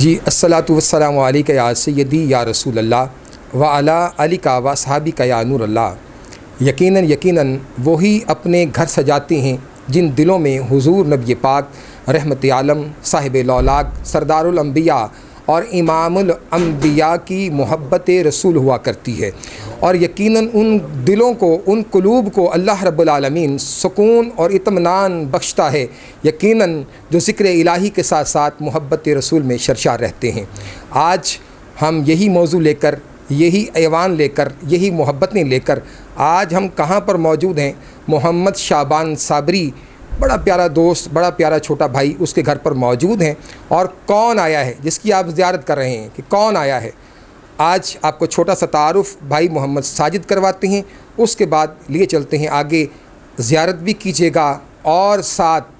جی الصلاۃ والسلام علیکہ یا سیدی یا رسول اللہ وعلی علیک و اصحابک یا نور اللہ۔ یقیناً وہی اپنے گھر سجاتے ہیں جن دلوں میں حضور نبی پاک رحمت عالم صاحب لولاک سردار الانبیاء اور امام الانبیاء کی محبت رسول ہوا کرتی ہے، اور یقیناً ان دلوں کو، ان قلوب کو اللہ رب العالمین سکون اور اطمینان بخشتا ہے، یقیناً جو ذکر الہی کے ساتھ ساتھ محبت رسول میں سرشار رہتے ہیں۔ آج ہم یہی موضوع لے کر، یہی ایوان لے کر، یہی محبتیں لے کر آج ہم کہاں پر موجود ہیں؟ محمد شعبان صابری، بڑا پیارا دوست، بڑا پیارا چھوٹا بھائی اس کے گھر پر موجود ہیں، اور کون آیا ہے جس کی آپ زیارت کر رہے ہیں کہ کون آیا ہے؟ آج آپ کو چھوٹا سا تعارف بھائی محمد ساجد کرواتے ہیں، اس کے بعد لیے چلتے ہیں آگے، زیارت بھی کیجیے گا اور ساتھ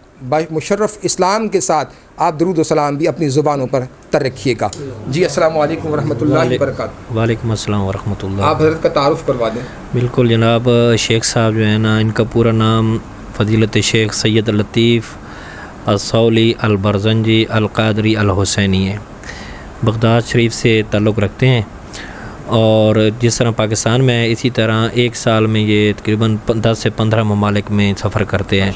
مشرف اسلام کے ساتھ آپ درود و سلام بھی اپنی زبانوں پر تر رکھیے گا۔ جی السلام علیکم ورحمۃ اللہ وبرکاتہ۔ وعلیکم السلام ورحمۃ اللہ۔ آپ حضرت کا تعارف کروا دیں۔ بالکل جناب، شیخ صاحب جو ہے نا، ان کا پورا نام فضیلت شیخ سید لطیف الصولی البرزنجی القادری الحسینی ہے، بغداد شریف سے تعلق رکھتے ہیں، اور جس طرح پاکستان میں اسی طرح ایک سال میں یہ تقریباً 10 سے 15 ممالک میں سفر کرتے ہیں،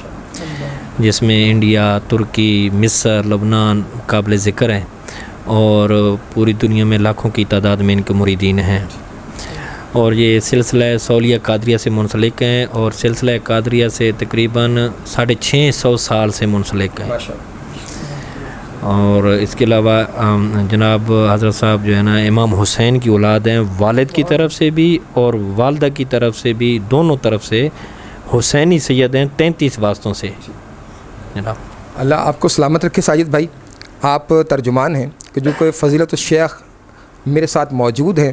جس میں انڈیا، ترکی، مصر، لبنان قابل ذکر ہیں، اور پوری دنیا میں لاکھوں کی تعداد میں ان کے مریدین ہیں، اور یہ سلسلہ صولیہ قادریہ سے منسلک ہیں، اور سلسلہ قادریہ سے تقریباً 650 سال سے منسلک ہیں۔ اور اس کے علاوہ جناب حضرت صاحب جو ہے نا امام حسین کی اولاد ہیں، والد کی طرف سے بھی اور والدہ کی طرف سے بھی، دونوں طرف سے حسینی سید ہیں 33 واسطوں سے جناب۔ اللہ آپ کو سلامت رکھے ساجد بھائی۔ آپ ترجمان ہیں کہ جو کوئی فضیلت الشیخ میرے ساتھ موجود ہیں،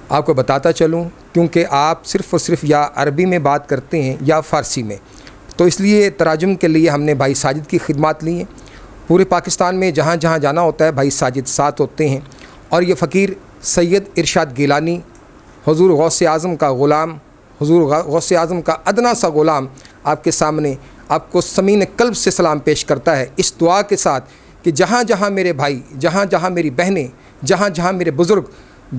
آپ کو بتاتا چلوں، کیونکہ آپ صرف اور صرف یا عربی میں بات کرتے ہیں یا فارسی میں، تو اس لیے تراجم کے لیے ہم نے بھائی ساجد کی خدمات لی ہیں۔ پورے پاکستان میں جہاں جہاں جانا ہوتا ہے بھائی ساجد ساتھ ہوتے ہیں، اور یہ فقیر سید ارشاد گیلانی، حضور غوث اعظم کا غلام، حضور غوث اعظم کا ادنا سا غلام آپ کے سامنے آپ کو سمین قلب سے سلام پیش کرتا ہے، اس دعا کے ساتھ کہ جہاں جہاں میرے بھائی، جہاں جہاں میری بہنیں، جہاں جہاں میرے بزرگ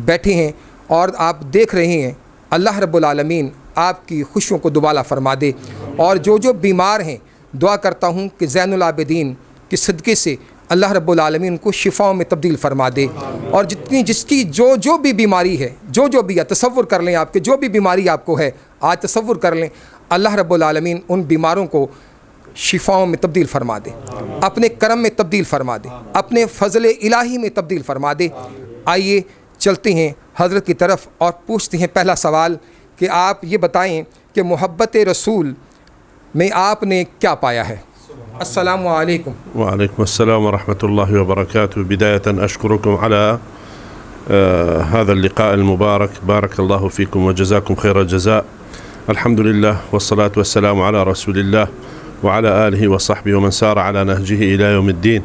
بیٹھے ہیں اور آپ دیکھ رہے ہیں، اللہ رب العالمین آپ کی خوشیوں کو دوبالا فرما دے، اور جو بیمار ہیں دعا کرتا ہوں کہ زین العابدین کے صدقے سے اللہ رب العالمین کو شفاؤں میں تبدیل فرما دے، اور جس کی جو بھی بیماری ہے، جو بھی ہے، تصور کر لیں آپ کے جو بھی بیماری آپ کو ہے، آج تصور کر لیں اللہ رب العالمین ان بیماروں کو شفاؤں میں تبدیل فرما دے، اپنے کرم میں تبدیل فرما دے، اپنے فضل الہی میں تبدیل فرما دے۔ آئیے چلتے ہیں حضرت کی طرف اور پوچھتے ہیں پہلا سوال کہ آپ یہ بتائیں کہ محبت رسول میں آپ نے کیا پایا ہے؟ السلام علیکم۔ وعليكم السلام ورحمة الله وبركاته. بداية أشكركم على هذا اللقاء المبارك، بارك الله فيكم وجزاكم خير الجزاء. الحمد لله والصلاة والسلام على رسول الله وعلى آله وصحبه ومن سار على نهجه إلى يوم الدين.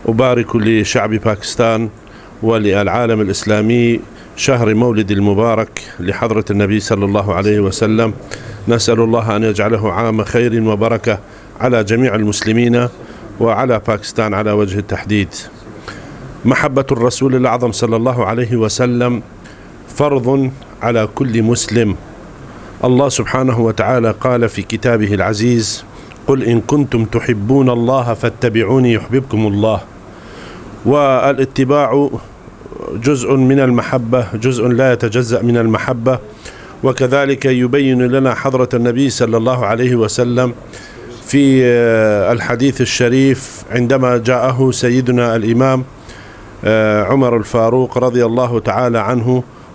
أبارك لشعب باكستان وللعالم الإسلامي شهر مولد المبارك لحضرة النبي صلى الله عليه وسلم. نسأل الله أن يجعله عام خير وبركة على جميع المسلمين وعلى باكستان على وجه التحديد. محبة الرسول الأعظم صلى الله عليه وسلم فرض على كل مسلم. الله سبحانه وتعالى قال في كتابه العزيز: قل إن كنتم تحبون الله فاتبعوني يحببكم الله. والاتباع جزء من المحبة، جزء لا يتجزأ من المحبة، وكذلك يبين لنا حضرة النبي صلى الله عليه وسلم في الحديث الشريف عندما جاءه سيدنا الإمام عمر الفاروق رضي الله تعالى عنه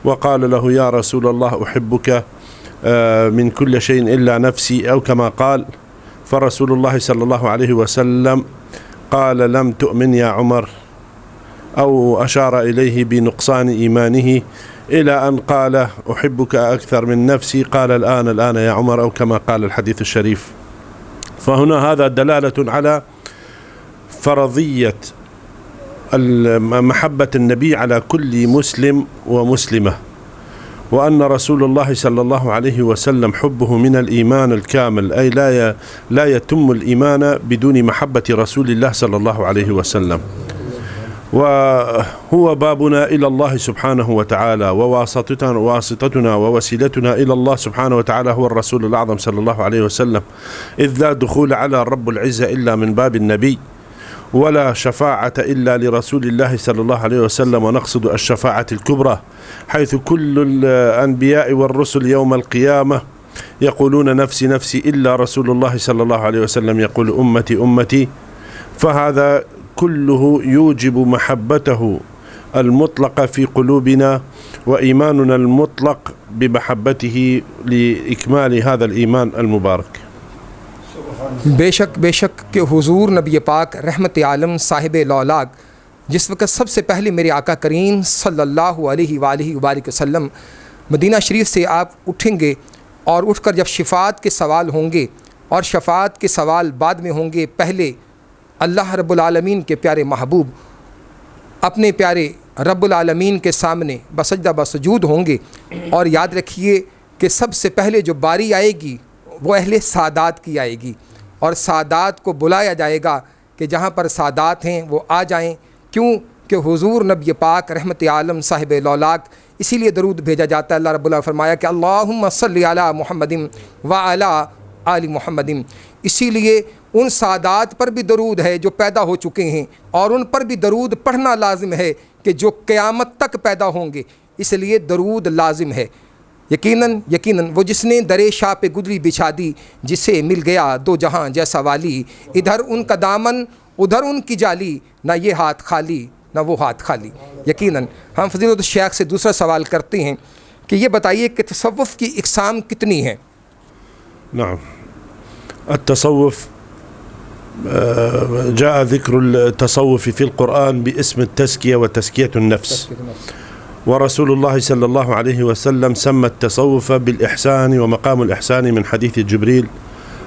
وقال له: يا رسول الله أحبك من كل شيء إلا نفسي، أو كما قال. فرسول الله صلى الله عليه وسلم قال: لم تؤمن يا عمر، أو أشار إليه بنقصان إيمانه، إلى أن قال: أحبك أكثر من نفسي. قال: الآن يا عمر، أو كما قال الحديث الشريف. فهنا هذا دلالة على فرضية محبة النبي على كل مسلم ومسلمة، وأن رسول الله صلى الله عليه وسلم حبه من الإيمان الكامل، أي لا يتم الإيمان بدون محبة رسول الله صلى الله عليه وسلم. وهو بابنا إلى الله سبحانه وتعالى، وواسطتنا ووسيلتنا إلى الله سبحانه وتعالى هو الرسول الأعظم صلى الله عليه وسلم، إذ لا دخول على رب العزة إلا من باب النبي، ولا شفاعة إلا لرسول الله صلى الله عليه وسلم، ونقصد الشفاعة الكبرى، حيث كل الأنبياء والرسل يوم القيامة يقولون نفسي نفسي، إلا رسول الله صلى الله عليه وسلم يقول أمتي أمتي. فهذا كله يوجب محبته المطلقة في قلوبنا، وإيماننا المطلق بمحبته لإكمال هذا الإيمان المبارك. بے شک کہ حضور نبی پاک رحمت عالم صاحب لولاک جس وقت سب سے پہلے میرے آقا کریم صلی اللہ علیہ وآلہ وبارک وسلم مدینہ شریف سے آپ اٹھیں گے، اور اٹھ کر جب شفاعت کے سوال ہوں گے، اور شفاعت کے سوال بعد میں ہوں گے، پہلے اللہ رب العالمین کے پیارے محبوب اپنے پیارے رب العالمین کے سامنے بسجدہ بسجود ہوں گے. اور یاد رکھیے کہ سب سے پہلے جو باری آئے گی وہ اہل سعادات کی آئے گی، اور سعادات کو بلایا جائے گا کہ جہاں پر سعادات ہیں وہ آ جائیں. کیوں کہ حضور نبی پاک رحمت عالم صاحب لولاک، اسی لیے درود بھیجا جاتا ہے. اللہ رب اللہ فرمایا کہ اللہم صلی علی محمد وعلی آل محمد. اسی لیے ان سعادات پر بھی درود ہے جو پیدا ہو چکے ہیں، اور ان پر بھی درود پڑھنا لازم ہے کہ جو قیامت تک پیدا ہوں گے، اس لیے درود لازم ہے. یقیناً وہ جس نے درے شاہ پہ گدری بچھا دی، جسے مل گیا دو جہاں جیسا والی، ادھر ان کا دامن ادھر ان کی جالی، نہ یہ ہاتھ خالی نہ وہ ہاتھ خالی. یقیناً ہم فضیلت الشیخ سے دوسرا سوال کرتے ہیں کہ یہ بتائیے کہ تصوف کی اقسام کتنی ہیں؟ نعم، التصوف جاء ذكر التصوف في القرآن باسم التزكية وتزكية النفس، ورسول الله صلى الله عليه وسلم سمى التصوف بالإحسان ومقام الإحسان من حديث جبريل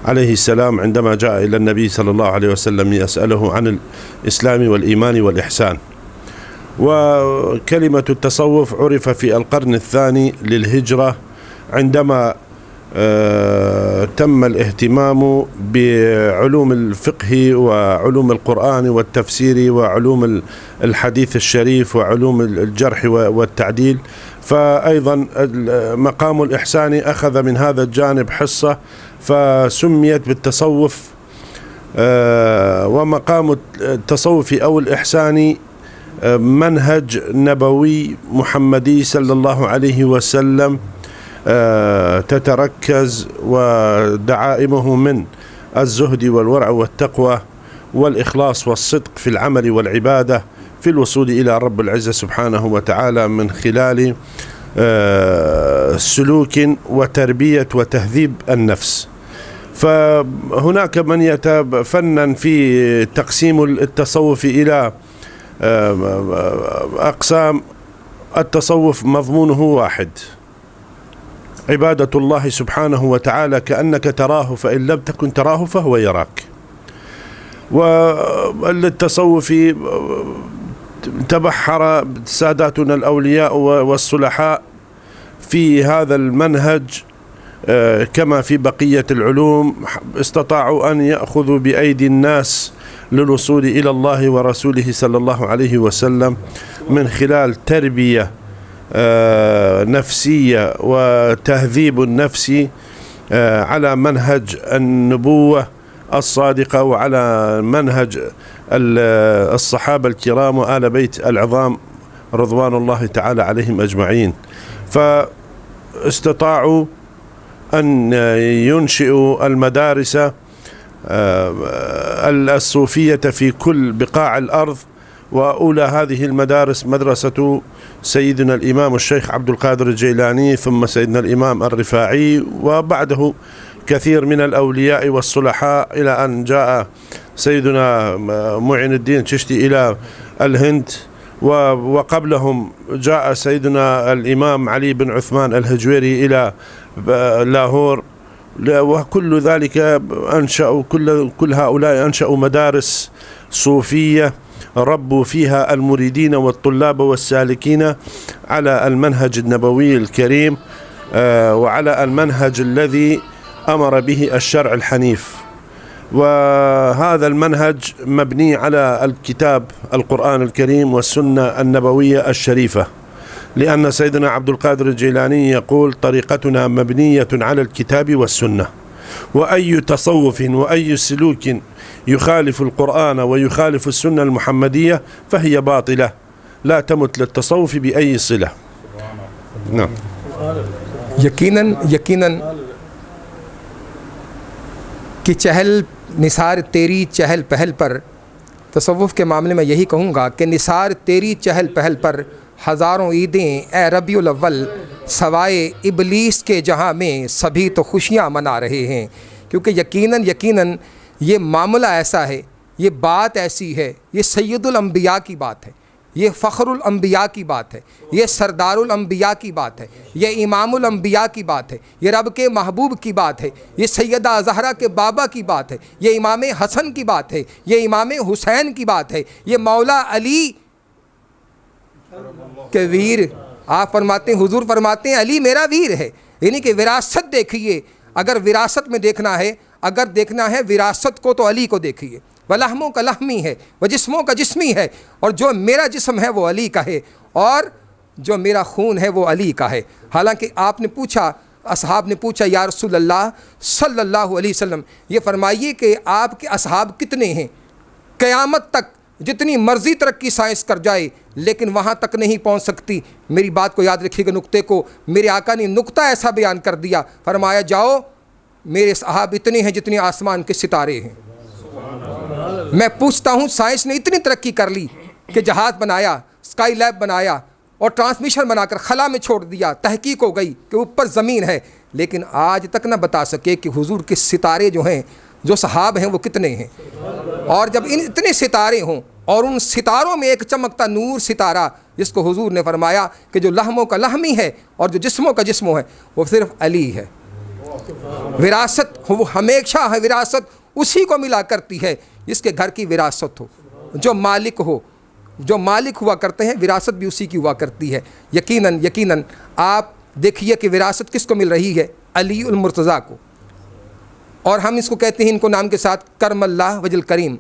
عليه السلام عندما جاء إلى النبي صلى الله عليه وسلم يسأله عن الإسلام والإيمان والإحسان. وكلمة التصوف عرف في القرن الثاني للهجرة عندما تم الاهتمام بعلوم الفقه وعلوم القرآن والتفسير وعلوم الحديث الشريف وعلوم الجرح والتعديل، فأيضا مقام الإحسان أخذ من هذا الجانب حصة فسميت بالتصوف. ومقام التصوف أو الإحسان منهج نبوي محمدي صلى الله عليه وسلم تتركز ودعائمه من الزهد والورع والتقوى والإخلاص والصدق في العمل والعبادة في الوصول إلى رب العزة سبحانه وتعالى من خلال سلوك وتربية وتهذيب النفس. فهناك من يتفنن في تقسيم التصوف إلى أقسام. التصوف مضمونه واحد، عبادة الله سبحانه وتعالى كأنك تراه، فإن لم تكن تراه فهو يراك. وللتصوف تبحر ساداتنا الأولياء والصلحاء في هذا المنهج كما في بقية العلوم، استطاعوا أن يأخذوا بأيدي الناس للوصول إلى الله ورسوله صلى الله عليه وسلم من خلال تربية نفسية وتهذيب النفس على منهج النبوة الصادقة وعلى منهج الصحابة الكرام وآل بيت العظام رضوان الله تعالى عليهم أجمعين. فاستطاعوا أن ينشئوا المدارس الصوفية في كل بقاع الأرض، وأولى هذه المدارس مدرسة سيدنا الإمام الشيخ عبد القادر الجيلاني، ثم سيدنا الإمام الرفاعي، وبعده كثير من الأولياء والصلحاء، إلى أن جاء سيدنا معين الدين چشتي إلى الهند، وقبلهم جاء سيدنا الإمام علي بن عثمان الهجويري إلى لاهور. وكل ذلك أنشأوا كل هؤلاء أنشأوا مدارس صوفية ربوا فيها المريدين والطلاب والسالكين على المنهج النبوي الكريم وعلى المنهج الذي أمر به الشرع الحنيف. وهذا المنهج مبني على الكتاب القرآن الكريم والسنة النبوية الشريفة، لأن سيدنا عبد القادر الجيلاني يقول طريقتنا مبنية على الكتاب والسنة، وأي تصوف وأي سلوك يخالف القرآن ويخالف السنة المحمدية فهي باطلة لا تمت للتصوف بأي صلة. نعم. یقیناً کہ چہل نثار تیری چہل پہل پر، تصوف کے معاملے میں یہی کہوں گا کہ نثار تیری چہل پہل پر ہزاروں عیدیں اے ربیع الاول سوائے ابلیس کے جہاں میں سبھی تو خوشیاں منا رہے ہیں، کیونکہ یقیناً یہ معاملہ ایسا ہے، یہ بات ایسی ہے، یہ سید الانبیاء کی بات ہے، یہ فخر الانبیاء کی بات ہے، یہ سردار الانبیاء کی بات ہے، یہ امام الانبیاء کی بات ہے، یہ رب کے محبوب کی بات ہے، یہ سیدہ زہرا کے بابا کی بات ہے، یہ امام حسن کی بات ہے، یہ امام حسین کی بات ہے، یہ مولا علی کے ویر، آپ فرماتے ہیں، حضور فرماتے ہیں علی میرا ویر ہے، یعنی کہ وراثت دیکھیے، اگر وراثت میں دیکھنا ہے، اگر دیکھنا ہے وراثت کو تو علی کو دیکھیے، لحموں کا لحمی ہے، وہ جسموں کا جسمی ہے، اور جو میرا جسم ہے وہ علی کا ہے، اور جو میرا خون ہے وہ علی کا ہے۔ حالانکہ آپ نے پوچھا، اصحاب نے پوچھا یا رسول اللہ صلی اللہ علیہ وسلم یہ فرمائیے کہ آپ کے اصحاب کتنے ہیں؟ قیامت تک جتنی مرضی ترقی سائنس کر جائے لیکن وہاں تک نہیں پہنچ سکتی۔ میری بات کو یاد رکھیے گا، نقطے کو میرے آقا نے نقطہ ایسا بیان کر دیا، فرمایا جاؤ میرے صحاب اتنے ہیں جتنے آسمان کے ستارے ہیں۔ میں پوچھتا ہوں، سائنس نے اتنی ترقی کر لی کہ جہاز بنایا، اسکائی لیب بنایا اور ٹرانسمیشن بنا کر خلا میں چھوڑ دیا، تحقیق ہو گئی کہ اوپر زمین ہے، لیکن آج تک نہ بتا سکے کہ حضور کے ستارے جو ہیں، جو صحاب ہیں وہ کتنے ہیں۔ اور جب ان اتنے ستارے ہوں اور ان ستاروں میں ایک چمکتا نور ستارہ جس کو حضور نے فرمایا کہ جو لحموں کا لحمی ہے اور جو جسموں کا جسم ہے وہ صرف علی ہے۔ وراثت وہ ہمیشہ ہے، وراثت اسی کو ملا کرتی ہے جس کے گھر کی وراثت ہو، جو مالک ہوا کرتے ہیں، وراثت بھی اسی کی ہوا کرتی ہے۔ یقیناً آپ دیکھیے کہ وراثت کس کو مل رہی ہے؟ علی المرتضیٰ کو، اور ہم اس کو کہتے ہیں ان کو نام کے ساتھ کرم اللہ وجل کریم۔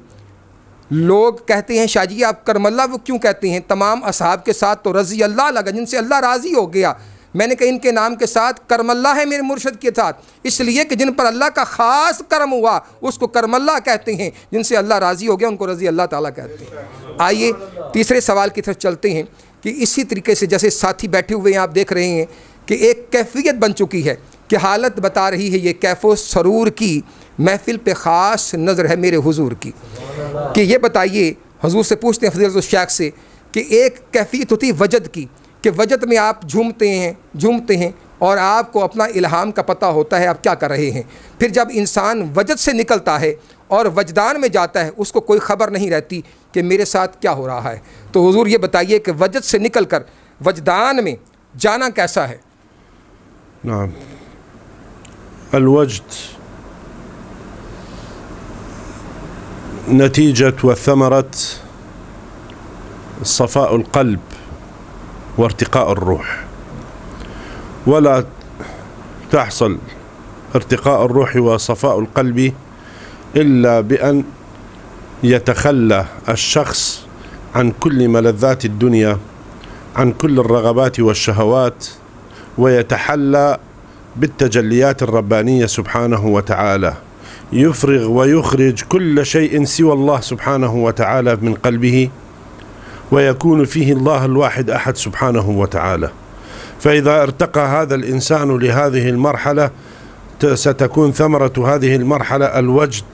لوگ کہتے ہیں شاہ جی آپ کرم اللہ وہ کیوں کہتے ہیں؟ تمام اصحاب کے ساتھ تو رضی اللہ لگا، جن سے اللہ راضی ہو گیا۔ میں نے کہا ان کے نام کے ساتھ کرم اللہ ہے میرے مرشد کے ساتھ، اس لیے کہ جن پر اللہ کا خاص کرم ہوا اس کو کرم اللہ کہتے ہیں، جن سے اللہ راضی ہو گیا ان کو رضی اللہ تعالیٰ کہتے ہیں۔ آئیے تیسرے سوال کی طرف چلتے ہیں کہ اسی طریقے سے جیسے ساتھی بیٹھے ہوئے ہیں آپ دیکھ رہے ہیں کہ ایک کیفیت بن چکی ہے کہ حالت بتا رہی ہے یہ کیف و سرور کی محفل پہ خاص نظر ہے میرے حضور کی، کہ یہ بتائیے، حضور سے پوچھتے ہیں فضیلت الشیخ سے کہ ایک کیفیت ہوتی وجد کی، کہ وجد میں آپ جھومتے ہیں اور آپ کو اپنا الہام کا پتہ ہوتا ہے آپ کیا کر رہے ہیں، پھر جب انسان وجد سے نکلتا ہے اور وجدان میں جاتا ہے اس کو کوئی خبر نہیں رہتی کہ میرے ساتھ کیا ہو رہا ہے۔ تو حضور یہ بتائیے کہ وجد سے نکل کر وجدان میں جانا کیسا ہے؟ نعم، الوجد نتيجة وثمرة صفاء القلب وارتقاء الروح، ولا تحصل ارتقاء الروح وصفاء القلب إلا بأن يتخلى الشخص عن كل ملذات الدنيا، عن كل الرغبات والشهوات، ويتحلى بالتجليات الربانية سبحانه وتعالى، يفرغ ويخرج كل شيء سوى الله سبحانه وتعالى من قلبه، ويكون فيه الله الواحد أحد سبحانه وتعالى. فإذا ارتقى هذا الإنسان لهذه المرحلة ستكون ثمرة هذه المرحلة الوجد،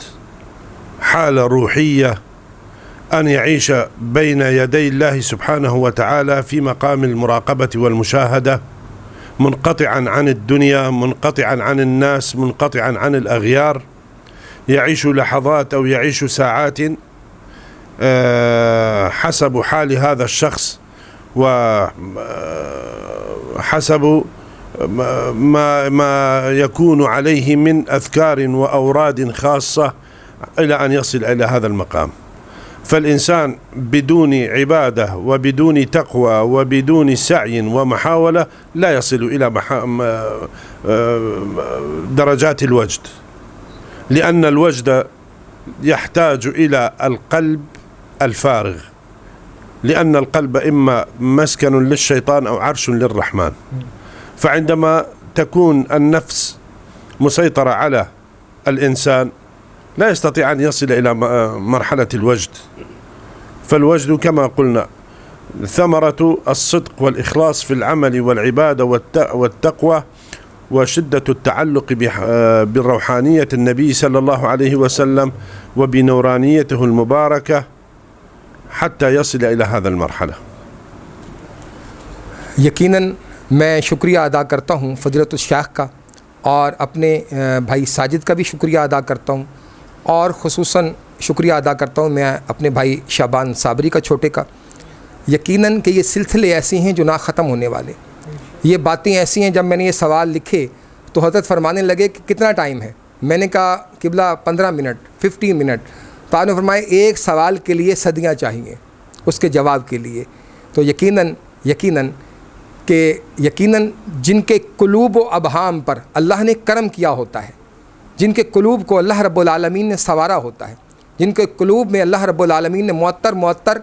حالة روحية، أن يعيش بين يدي الله سبحانه وتعالى في مقام المراقبة والمشاهدة، منقطعا عن الدنيا، منقطعا عن الناس، منقطعا عن الأغيار، يعيش لحظات أو يعيش ساعات حسب حال هذا الشخص وحسب ما يكون عليه من أذكار وأوراد خاصة إلى أن يصل إلى هذا المقام. فالإنسان بدون عبادة وبدون تقوى وبدون سعي ومحاولة لا يصل إلى درجات الوجد، لأن الوجد يحتاج إلى القلب الفارغ، لأن القلب إما مسكن للشيطان أو عرش للرحمن. فعندما تكون النفس مسيطرة على الإنسان لا يستطيع أن يصل إلى مرحلة الوجد. فالوجد كما قلنا ثمرة الصدق والإخلاص في العمل والعبادة والتقوى وشدة التعلق بالروحانية النبي صلى الله عليه وسلم وبنورانيته المباركة حتى يصل إلى هذا المرحلة. یقیناً میں شکریہ ادا کرتا ہوں فضیلت الشیخ کا، اور اپنے بھائی ساجد کا بھی شکریہ ادا کرتا ہوں، اور خصوصاً شکریہ ادا کرتا ہوں میں اپنے بھائی شعبان صابری کا، چھوٹے کا۔ یقیناً کہ یہ سلسلے ایسے ہیں جو نہ ختم ہونے والے، یہ باتیں ایسی ہیں۔ جب میں نے یہ سوال لکھے تو حضرت فرمانے لگے کہ کتنا ٹائم ہے؟ میں نے کہا قبلہ 15 منٹ 15 منٹ، تو آپ نے فرمایا ایک سوال کے لیے صدیاں چاہیے اس کے جواب کے لیے۔ تو یقیناً جن کے قلوب و ابہام پر اللہ نے کرم کیا ہوتا ہے، جن کے قلوب کو اللہ رب العالمین نے سنوارا ہوتا ہے، جن کے قلوب میں اللہ رب العالمین نے معطر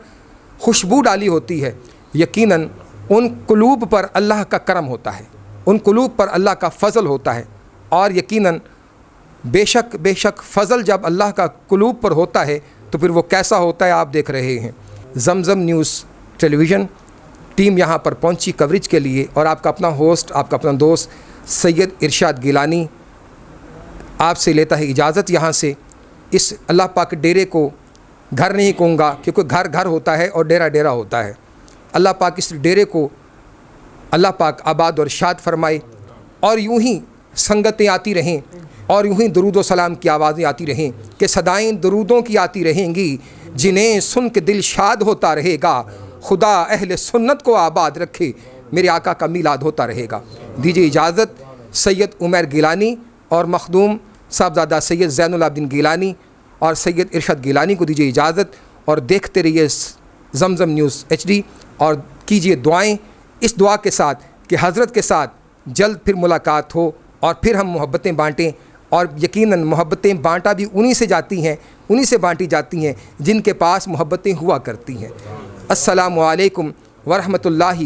خوشبو ڈالی ہوتی ہے، یقیناً ان قلوب پر اللہ کا کرم ہوتا ہے، ان قلوب پر اللہ کا فضل ہوتا ہے۔ اور یقیناً بے شک فضل جب اللہ کا قلوب پر ہوتا ہے تو پھر وہ کیسا ہوتا ہے آپ دیکھ رہے ہیں۔ زمزم نیوز ٹیلی ویژن ٹیم یہاں پر پہنچی کوریج کے لیے، اور آپ کا اپنا ہوسٹ، آپ کا اپنا دوست سید ارشاد گیلانی آپ سے لیتا ہے اجازت یہاں سے۔ اس اللہ پاک ڈیرے کو گھر نہیں کہوں گا کیونکہ گھر گھر ہوتا ہے اور ڈیرا ڈیرا ہوتا ہے۔ اللہ پاک اس ڈیرے کو اللہ پاک آباد اور شاد فرمائے، اور یوں ہی سنگتیں آتی رہیں، اور یوں ہی درود و سلام کی آوازیں آتی رہیں کہ صدائیں درودوں کی آتی رہیں گی، جنہیں سن کے دل شاد ہوتا رہے گا۔ خدا اہل سنت کو آباد رکھے، میرے آقا کا میلاد ہوتا رہے گا۔ دیجیے اجازت سید عمیر گیلانی اور مخدوم صاحبزادہ سید زین العابدین گیلانی اور سید ارشاد گیلانی کو دیجیے اجازت، اور دیکھتے رہیے زمزم نیوز HD، اور کیجیے دعائیں اس دعا کے ساتھ کہ حضرت کے ساتھ جلد پھر ملاقات ہو، اور پھر ہم محبتیں بانٹیں، اور یقیناً محبتیں بانٹا بھی انہی سے جاتی ہیں، انہی سے بانٹی جاتی ہیں جن کے پاس محبتیں ہوا کرتی ہیں۔ السلام علیکم ورحمۃ اللہ